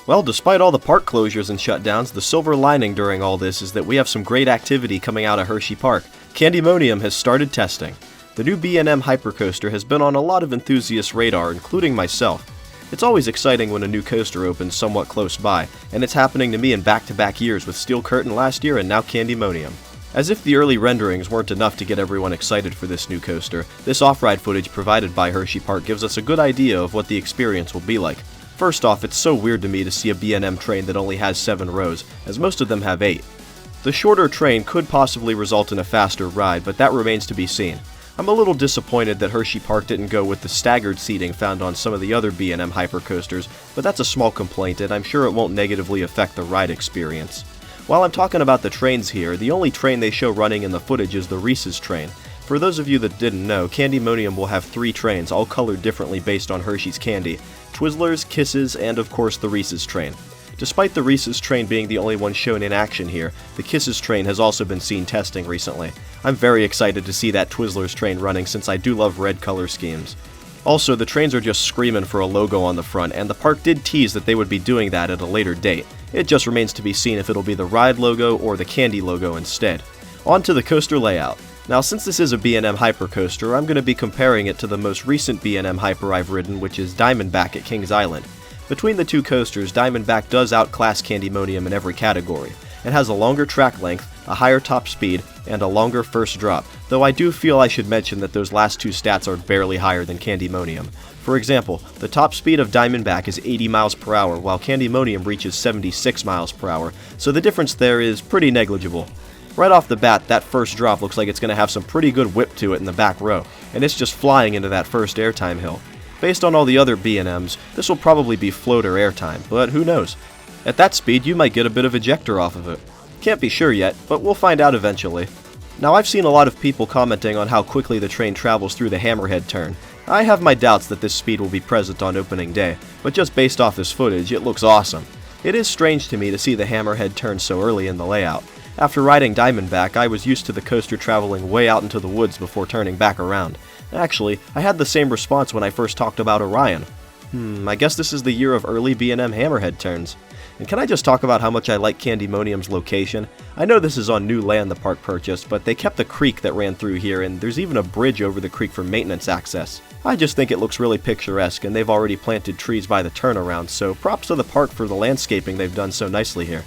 Well, despite all the park closures and shutdowns, the silver lining during all this is that we have some great activity coming out of HersheyPark. Candymonium has started testing. The new B&M Hypercoaster has been on a lot of enthusiasts' radar, including myself. It's always exciting when a new coaster opens somewhat close by, and it's happening to me in back-to-back years with Steel Curtain last year and now Candymonium. As if the early renderings weren't enough to get everyone excited for this new coaster, this off-ride footage provided by HersheyPark gives us a good idea of what the experience will be like. First off, it's so weird to me to see a B&M train that only has 7 rows, as most of them have 8. The shorter train could possibly result in a faster ride, but that remains to be seen. I'm a little disappointed that HersheyPark didn't go with the staggered seating found on some of the other B&M hypercoasters, but that's a small complaint and I'm sure it won't negatively affect the ride experience. While I'm talking about the trains here, the only train they show running in the footage is the Reese's train. For those of you that didn't know, Candymonium will have 3 trains, all colored differently based on Hershey's candy: Twizzlers, Kisses, and of course the Reese's train. Despite the Reese's train being the only one shown in action here, the Kisses train has also been seen testing recently. I'm very excited to see that Twizzlers train running since I do love red color schemes. Also, the trains are just screaming for a logo on the front, and the park did tease that they would be doing that at a later date. It just remains to be seen if it'll be the ride logo or the candy logo instead. On to the coaster layout. Now, since this is a B&M Hypercoaster, I'm going to be comparing it to the most recent B&M Hyper I've ridden, which is Diamondback at Kings Island. Between the two coasters, Diamondback does outclass Candymonium in every category. It has a longer track length, a higher top speed, and a longer first drop, though I do feel I should mention that those last 2 stats are barely higher than Candymonium. For example, the top speed of Diamondback is 80 miles per hour, while Candymonium reaches 76 miles per hour, so the difference there is pretty negligible. Right off the bat, that first drop looks like it's going to have some pretty good whip to it in the back row, and it's just flying into that first Airtime hill. Based on all the other B&Ms, this will probably be float or Airtime, but who knows? At that speed, you might get a bit of ejector off of it. Can't be sure yet, but we'll find out eventually. Now, I've seen a lot of people commenting on how quickly the train travels through the Hammerhead Turn. I have my doubts that this speed will be present on opening day, but just based off this footage, it looks awesome. It is strange to me to see the Hammerhead Turn so early in the layout. After riding Diamondback, I was used to the coaster traveling way out into the woods before turning back around. Actually, I had the same response when I first talked about Orion. I guess this is the year of early B&M Hammerhead Turns. And can I just talk about how much I like Candymonium's location? I know this is on new land the park purchased, but they kept the creek that ran through here, and there's even a bridge over the creek for maintenance access. I just think it looks really picturesque, and they've already planted trees by the turnaround, so props to the park for the landscaping they've done so nicely here.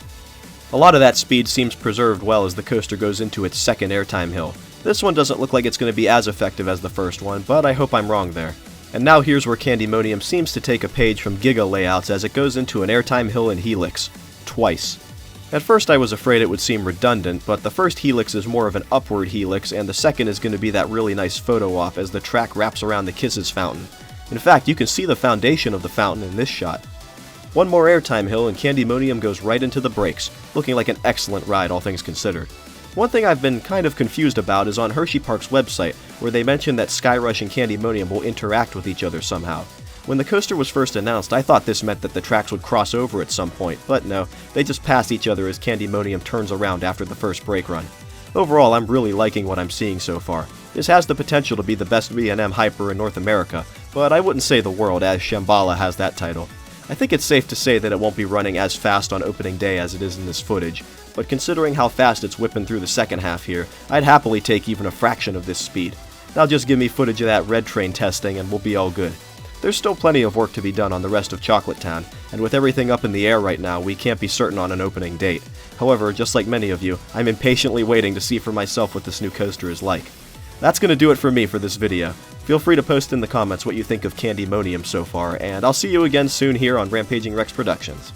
A lot of that speed seems preserved well as the coaster goes into its second Airtime hill. This one doesn't look like it's going to be as effective as the first one, but I hope I'm wrong there. And now here's where Candymonium seems to take a page from Giga layouts as it goes into an Airtime hill and helix. Twice. At first I was afraid it would seem redundant, but the first helix is more of an upward helix, and the second is going to be that really nice photo op as the track wraps around the Kisses fountain. In fact, you can see the foundation of the fountain in this shot. One more Airtime hill and Candymonium goes right into the brakes, looking like an excellent ride all things considered. One thing I've been kind of confused about is on HersheyPark's website, where they mention that Skyrush and Candymonium will interact with each other somehow. When the coaster was first announced, I thought this meant that the tracks would cross over at some point, but no, they just pass each other as Candymonium turns around after the first brake run. Overall, I'm really liking what I'm seeing so far. This has the potential to be the best B&M Hyper in North America, but I wouldn't say the world, as Shambhala has that title. I think it's safe to say that it won't be running as fast on opening day as it is in this footage, but considering how fast it's whipping through the second half here, I'd happily take even a fraction of this speed. Now just give me footage of that red train testing and we'll be all good. There's still plenty of work to be done on the rest of Chocolate Town, and with everything up in the air right now, we can't be certain on an opening date. However, just like many of you, I'm impatiently waiting to see for myself what this new coaster is like. That's going to do it for me for this video. Feel free to post in the comments what you think of Candymonium so far, and I'll see you again soon here on Rampaging Rex Productions.